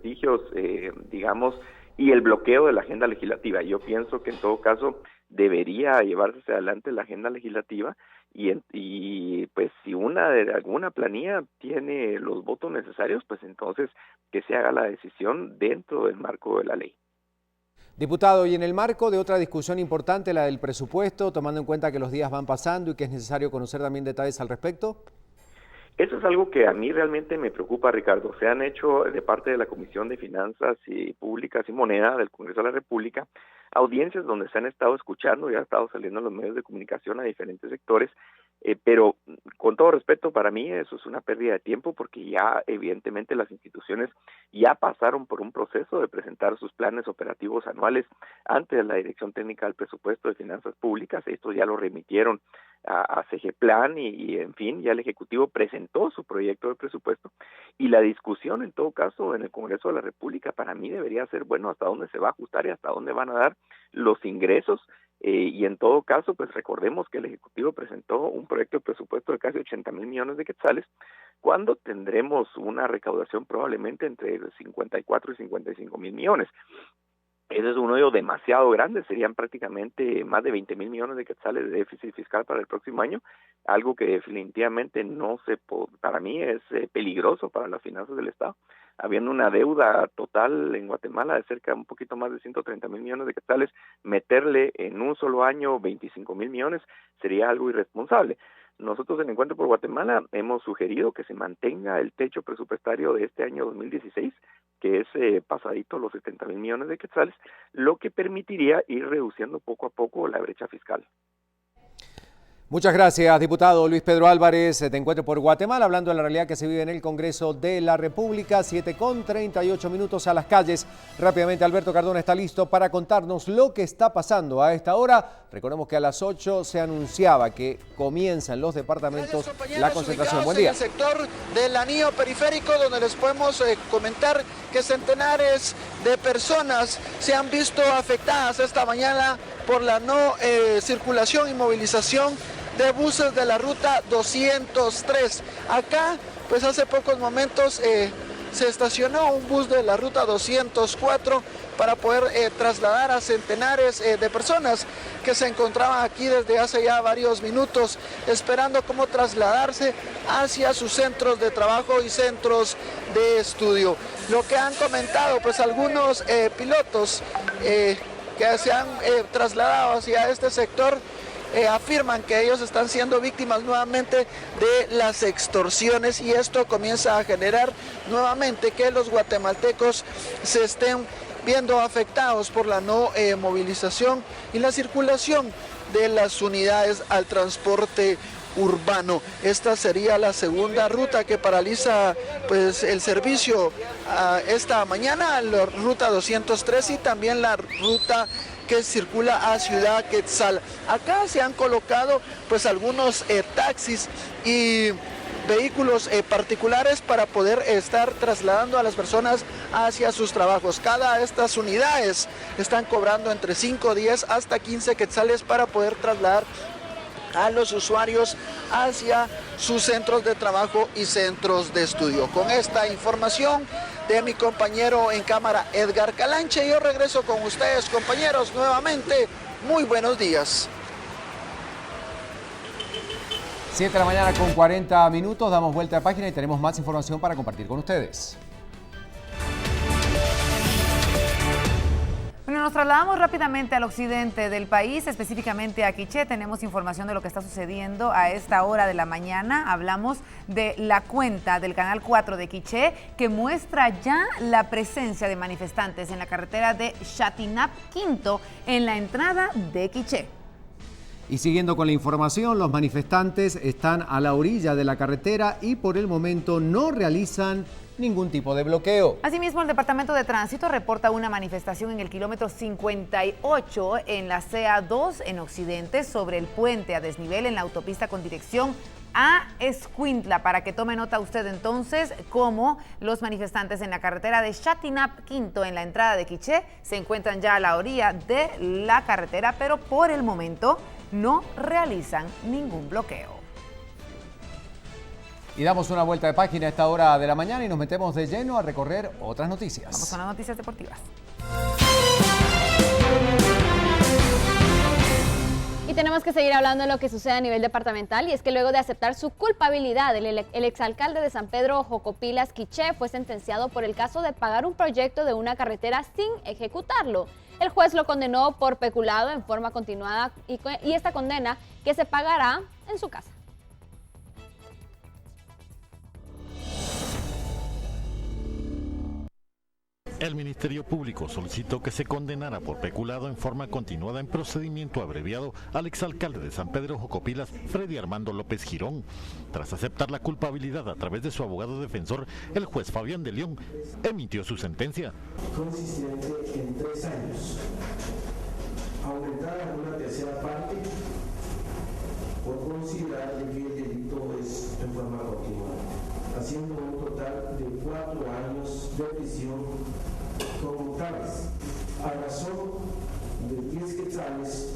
litigios, digamos, y el bloqueo de la agenda legislativa. Yo pienso que en todo caso debería llevarse adelante la agenda legislativa y pues si alguna planilla tiene los votos necesarios, pues entonces que se haga la decisión dentro del marco de la ley. Diputado, y en el marco de otra discusión importante, la del presupuesto, tomando en cuenta que los días van pasando y que es necesario conocer también detalles al respecto. Eso es algo que a mí realmente me preocupa, Ricardo. Se han hecho de parte de la Comisión de Finanzas Públicas y Moneda del Congreso de la República audiencias donde se han estado escuchando y ha estado saliendo en los medios de comunicación a diferentes sectores, pero con todo respeto, para mí eso es una pérdida de tiempo porque ya evidentemente las instituciones ya pasaron por un proceso de presentar sus planes operativos anuales ante la Dirección Técnica del Presupuesto de Finanzas Públicas. Estos ya lo remitieron a CGPLAN y en fin, ya el Ejecutivo presentó su proyecto de presupuesto y la discusión en todo caso en el Congreso de la República para mí debería ser, bueno, hasta dónde se va a ajustar y hasta dónde van a dar los ingresos y en todo caso, pues recordemos que el Ejecutivo presentó un proyecto de presupuesto de casi 80,000 millones de quetzales, cuando tendremos una recaudación probablemente entre 54 y 55,000 millones. Ese es un hoyo demasiado grande, serían prácticamente más de 20,000 millones de quetzales de déficit fiscal para el próximo año, algo que definitivamente para mí es peligroso para las finanzas del Estado. Habiendo una deuda total en Guatemala de cerca de un poquito más de 130,000 millones de quetzales, meterle en un solo año 25,000 millones sería algo irresponsable. Nosotros en Encuentro por Guatemala hemos sugerido que se mantenga el techo presupuestario de este año 2016, que es pasadito los 70,000 millones de quetzales, lo que permitiría ir reduciendo poco a poco la brecha fiscal. Muchas gracias, diputado Luis Pedro Álvarez. Te Encuentro por Guatemala, hablando de la realidad que se vive en el Congreso de la República. 7:38 a las calles. Rápidamente, Alberto Cardona está listo para contarnos lo que está pasando a esta hora. Recordemos que a las 8 se anunciaba que comienza en los departamentos la concentración. Buen día. En el sector del anillo periférico, donde les podemos comentar que centenares de personas se han visto afectadas esta mañana por la no circulación y movilización de buses de la ruta 203. Acá, pues hace pocos momentos se estacionó un bus de la ruta 204 para poder trasladar a centenares de personas que se encontraban aquí desde hace ya varios minutos, esperando cómo trasladarse hacia sus centros de trabajo y centros de estudio. Lo que han comentado, pues algunos pilotos que se han trasladado hacia este sector, afirman que ellos están siendo víctimas nuevamente de las extorsiones, y esto comienza a generar nuevamente que los guatemaltecos se estén viendo afectados por la no movilización y la circulación de las unidades al transporte urbano. Esta sería la segunda ruta que paraliza pues el servicio esta mañana, la ruta 203 y también la ruta que circula a Ciudad Quetzal. Acá se han colocado pues algunos taxis y vehículos particulares para poder estar trasladando a las personas hacia sus trabajos. Cada de estas unidades están cobrando entre 5, 10 hasta 15 quetzales para poder trasladar a los usuarios hacia sus centros de trabajo y centros de estudio. Con esta información de mi compañero en cámara Edgar Calanche, yo regreso con ustedes, compañeros, nuevamente. Muy buenos días. 7 de la mañana con 40 minutos, damos vuelta a página y tenemos más información para compartir con ustedes. Bueno, nos trasladamos rápidamente al occidente del país, específicamente a Quiché. Tenemos información de lo que está sucediendo a esta hora de la mañana. Hablamos de la cuenta del Canal 4 de Quiché, que muestra ya la presencia de manifestantes en la carretera de Chatinap Quinto, en la entrada de Quiché. Y siguiendo con la información, los manifestantes están a la orilla de la carretera y por el momento no realizan ningún tipo de bloqueo. Asimismo, el Departamento de Tránsito reporta una manifestación en el kilómetro 58 en la CA2 en Occidente, sobre el puente a desnivel en la autopista con dirección a Escuintla. Para que tome nota usted entonces cómo los manifestantes en la carretera de Chatinap Quinto en la entrada de Quiché se encuentran ya a la orilla de la carretera, pero por el momento no realizan ningún bloqueo. Y damos una vuelta de página a esta hora de la mañana y nos metemos de lleno a recorrer otras noticias. Vamos con las noticias deportivas. Y tenemos que seguir hablando de lo que sucede a nivel departamental, y es que luego de aceptar su culpabilidad, el exalcalde de San Pedro, Jocopilas Quiché, fue sentenciado por el caso de pagar un proyecto de una carretera sin ejecutarlo. El juez lo condenó por peculado en forma continuada y esta condena que se pagará en su casa. El Ministerio Público solicitó que se condenara por peculado en forma continuada en procedimiento abreviado al exalcalde de San Pedro Jocopilas, Freddy Armando López Girón. Tras aceptar la culpabilidad a través de su abogado defensor, el juez Fabián de León emitió su sentencia. Consistente en 3 años, aumentada en una tercera parte por considerar que el delito es en forma continuada, haciendo un total de 4 años de prisión conmutables, a razón de 10 quetzales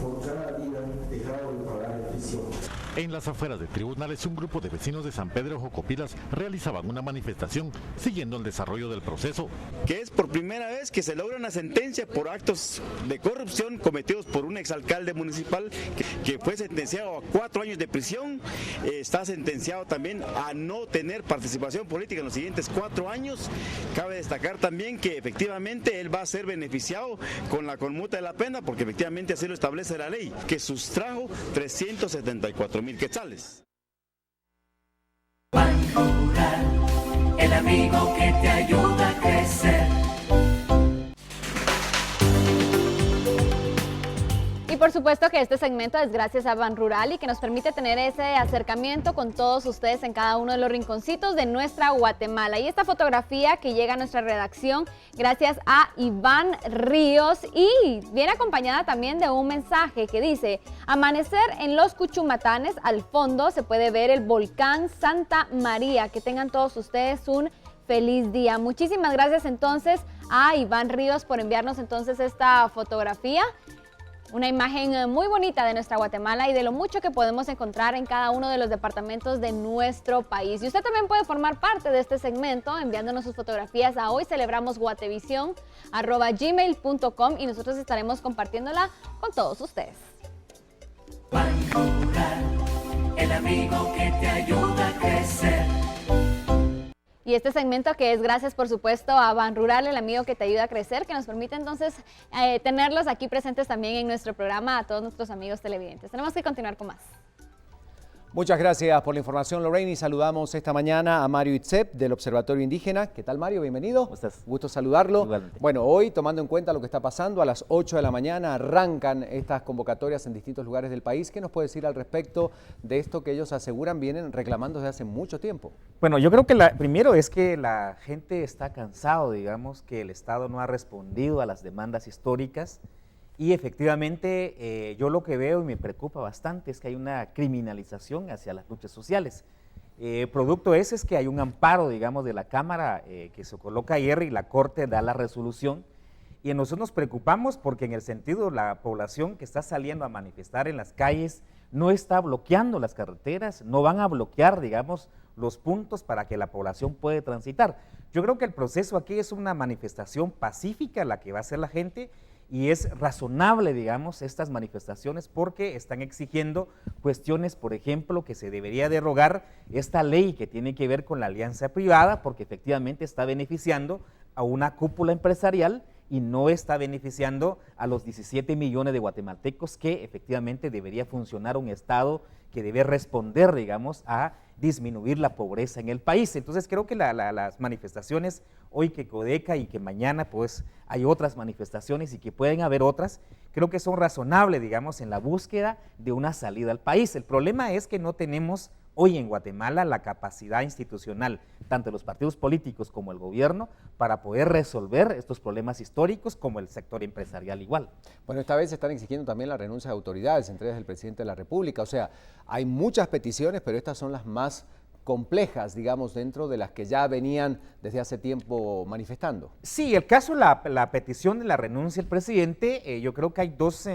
por cada día dejado de pagar en prisión. En las afueras de tribunales, un grupo de vecinos de San Pedro Jocopilas realizaban una manifestación siguiendo el desarrollo del proceso. Que es por primera vez que se logra una sentencia por actos de corrupción cometidos por un exalcalde municipal que fue sentenciado a 4 años de prisión. Está sentenciado también a no tener participación política en los siguientes 4 años. Cabe destacar también que efectivamente él va a ser beneficiado con la conmuta de la pena, porque efectivamente así lo establece la ley, que sustrajo 374,000 quetzales. El amigo que te ayuda a crecer. Y por supuesto que este segmento es gracias a Banrural y que nos permite tener ese acercamiento con todos ustedes en cada uno de los rinconcitos de nuestra Guatemala. Y esta fotografía que llega a nuestra redacción gracias a Iván Ríos y viene acompañada también de un mensaje que dice: amanecer en los Cuchumatanes, al fondo se puede ver el volcán Santa María. Que tengan todos ustedes un feliz día. Muchísimas gracias entonces a Iván Ríos por enviarnos entonces esta fotografía. Una imagen muy bonita de nuestra Guatemala y de lo mucho que podemos encontrar en cada uno de los departamentos de nuestro país. Y usted también puede formar parte de este segmento enviándonos sus fotografías a hoycelebramos@gmail.com y nosotros estaremos compartiéndola con todos ustedes. El amigo que te ayuda a crecer. Y este segmento que es gracias, por supuesto, a Banrural, el amigo que te ayuda a crecer, que nos permite entonces tenerlos aquí presentes también en nuestro programa a todos nuestros amigos televidentes. Tenemos que continuar con más. Muchas gracias por la información, Lorraine, y saludamos esta mañana a Mario Itzep del Observatorio Indígena. ¿Qué tal, Mario? Bienvenido. ¿Cómo estás? Gusto saludarlo. Igualmente. Bueno, hoy, tomando en cuenta lo que está pasando, a las 8 de la mañana arrancan estas convocatorias en distintos lugares del país. ¿Qué nos puede decir al respecto de esto que ellos aseguran vienen reclamando desde hace mucho tiempo? Bueno, yo creo que primero es que la gente está cansado, digamos, que el Estado no ha respondido a las demandas históricas. Y efectivamente, yo lo que veo y me preocupa bastante es que hay una criminalización hacia las luchas sociales. Producto ese es que hay un amparo, digamos, de la Cámara que se coloca ayer y la Corte da la resolución. Y nosotros nos preocupamos porque en el sentido la población que está saliendo a manifestar en las calles no está bloqueando las carreteras, no van a bloquear, digamos, los puntos para que la población pueda transitar. Yo creo que el proceso aquí es una manifestación pacífica la que va a hacer la gente. Y es razonable, digamos, estas manifestaciones porque están exigiendo cuestiones, por ejemplo, que se debería derogar esta ley que tiene que ver con la alianza privada, porque efectivamente está beneficiando a una cúpula empresarial y no está beneficiando a los 17 millones de guatemaltecos que efectivamente debería funcionar un Estado que debe responder, digamos, a disminuir la pobreza en el país. Entonces creo que las manifestaciones hoy que Codeca y que mañana pues hay otras manifestaciones y que pueden haber otras, creo que son razonables, digamos, en la búsqueda de una salida al país. El problema es que no tenemos hoy en Guatemala la capacidad institucional, tanto los partidos políticos como el gobierno, para poder resolver estos problemas históricos como el sector empresarial igual. Bueno, esta vez se están exigiendo también la renuncia de autoridades, entre ellas del presidente de la República. O sea, hay muchas peticiones, pero estas son las más complejas, digamos, dentro de las que ya venían desde hace tiempo manifestando. Sí, el caso, la petición de la renuncia del presidente, yo creo que hay dos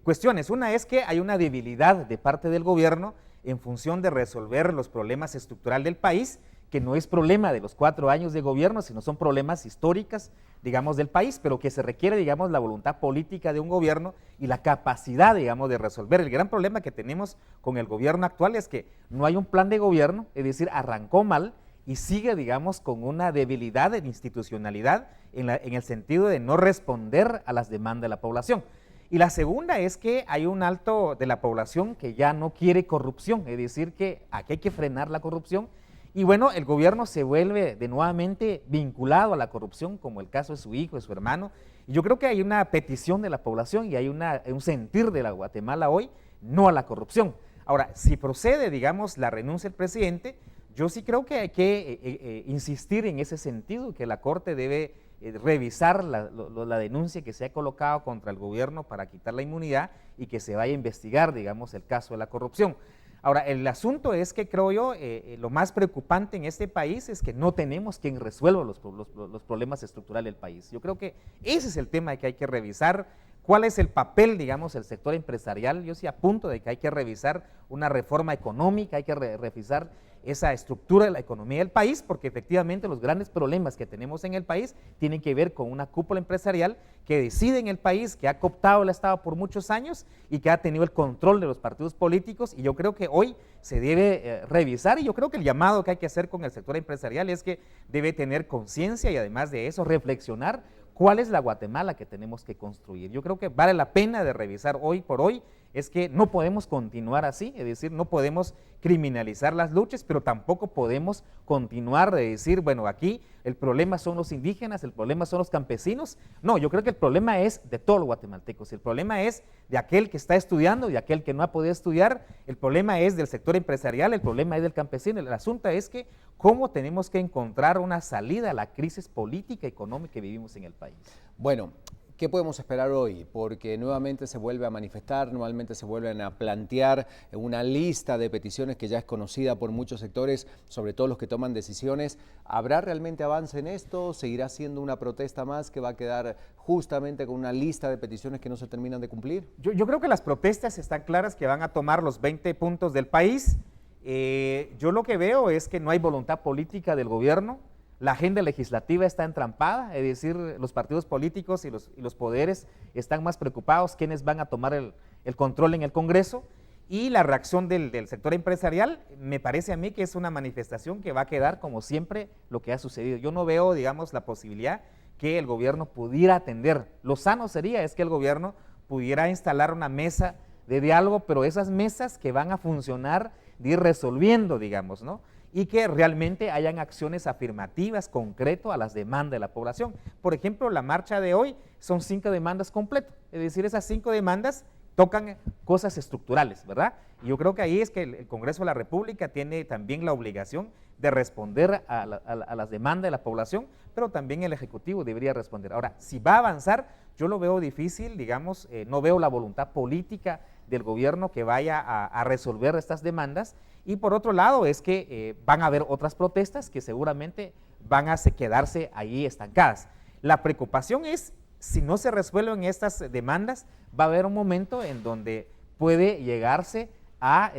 cuestiones. Una es que hay una debilidad de parte del gobierno en función de resolver los problemas estructurales del país, que no es problema de los 4 años de gobierno, sino son problemas históricos, digamos, del país, pero que se requiere, digamos, la voluntad política de un gobierno y la capacidad, digamos, de resolver. El gran problema que tenemos con el gobierno actual es que no hay un plan de gobierno, es decir, arrancó mal y sigue, digamos, con una debilidad en institucionalidad en el sentido de no responder a las demandas de la población. Y la segunda es que hay un alto de la población que ya no quiere corrupción, es decir, que aquí hay que frenar la corrupción. Y bueno, el gobierno se vuelve de nuevamente vinculado a la corrupción, como el caso de su hijo, de su hermano. Y yo creo que hay una petición de la población y hay un sentir de la Guatemala hoy, no a la corrupción. Ahora, si procede, digamos, la renuncia del presidente, yo sí creo que hay que insistir en ese sentido, que la Corte debe revisar la denuncia que se ha colocado contra el gobierno para quitar la inmunidad y que se vaya a investigar, digamos, el caso de la corrupción. Ahora, el asunto es que creo yo, lo más preocupante en este país es que no tenemos quien resuelva los problemas estructurales del país. Yo creo que ese es el tema que hay que revisar. ¿Cuál es el papel, digamos, del sector empresarial? Yo sí apunto de que hay que revisar una reforma económica, hay que revisar esa estructura de la economía del país, porque efectivamente los grandes problemas que tenemos en el país tienen que ver con una cúpula empresarial que decide en el país, que ha cooptado el Estado por muchos años y que ha tenido el control de los partidos políticos, y yo creo que hoy se debe revisar, y yo creo que el llamado que hay que hacer con el sector empresarial es que debe tener conciencia y además de eso reflexionar cuál es la Guatemala que tenemos que construir. Yo creo que vale la pena de revisar hoy por hoy, es que no podemos continuar así, es decir, no podemos criminalizar las luchas, pero tampoco podemos continuar de decir, bueno, aquí el problema son los indígenas, el problema son los campesinos. No, yo creo que el problema es de todos los guatemaltecos, el problema es de aquel que está estudiando, de aquel que no ha podido estudiar, el problema es del sector empresarial, el problema es del campesino. El asunto es que cómo tenemos que encontrar una salida a la crisis política y económica que vivimos en el país. Bueno, ¿qué podemos esperar hoy? Porque nuevamente se vuelve a manifestar, nuevamente se vuelven a plantear una lista de peticiones que ya es conocida por muchos sectores, sobre todo los que toman decisiones. ¿Habrá realmente avance en esto? ¿Seguirá siendo una protesta más que va a quedar justamente con una lista de peticiones que no se terminan de cumplir? Yo creo que las protestas están claras, que van a tomar los 20 puntos del país. Yo lo que veo es que no hay voluntad política del gobierno. La agenda legislativa está entrampada, es decir, los partidos políticos y los poderes están más preocupados quiénes van a tomar el control en el Congreso, y la reacción del sector empresarial me parece a mí que es una manifestación que va a quedar como siempre lo que ha sucedido. Yo no veo, digamos, la posibilidad que el gobierno pudiera atender. Lo sano sería es que el gobierno pudiera instalar una mesa de diálogo, pero esas mesas que van a funcionar de ir resolviendo, digamos, ¿no? Y que realmente hayan acciones afirmativas, concretas a las demandas de la población. Por ejemplo, la marcha de hoy son 5 demandas completas, es decir, esas 5 demandas tocan cosas estructurales, ¿verdad? Y yo creo que ahí es que el Congreso de la República tiene también la obligación de responder a las demandas de la población, pero también el Ejecutivo debería responder. Ahora, si va a avanzar, yo lo veo difícil, digamos, no veo la voluntad política del gobierno que vaya a resolver estas demandas. Y por otro lado es que van a haber otras protestas que seguramente van a quedarse ahí estancadas. La preocupación es, si no se resuelven estas demandas, va a haber un momento en donde puede llegarse a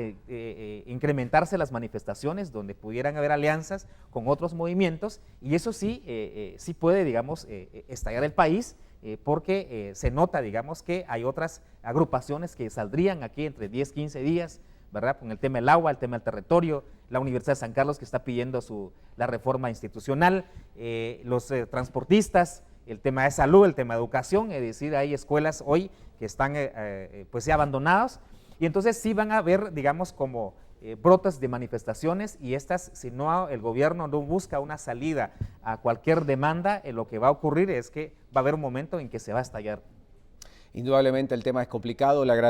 incrementarse las manifestaciones, donde pudieran haber alianzas con otros movimientos, y eso sí, sí puede, digamos, estallar el país, porque se nota, digamos, que hay otras agrupaciones que saldrían aquí entre 10, 15 días, ¿verdad? Con el tema del agua, el tema del territorio, la Universidad de San Carlos que está pidiendo la reforma institucional, los transportistas, el tema de salud, el tema de educación, es decir, hay escuelas hoy que están pues ya abandonadas, y entonces sí van a haber, digamos, como brotes de manifestaciones, y estas, si no el gobierno no busca una salida a cualquier demanda, lo que va a ocurrir es que va a haber un momento en que se va a estallar. Indudablemente el tema es complicado.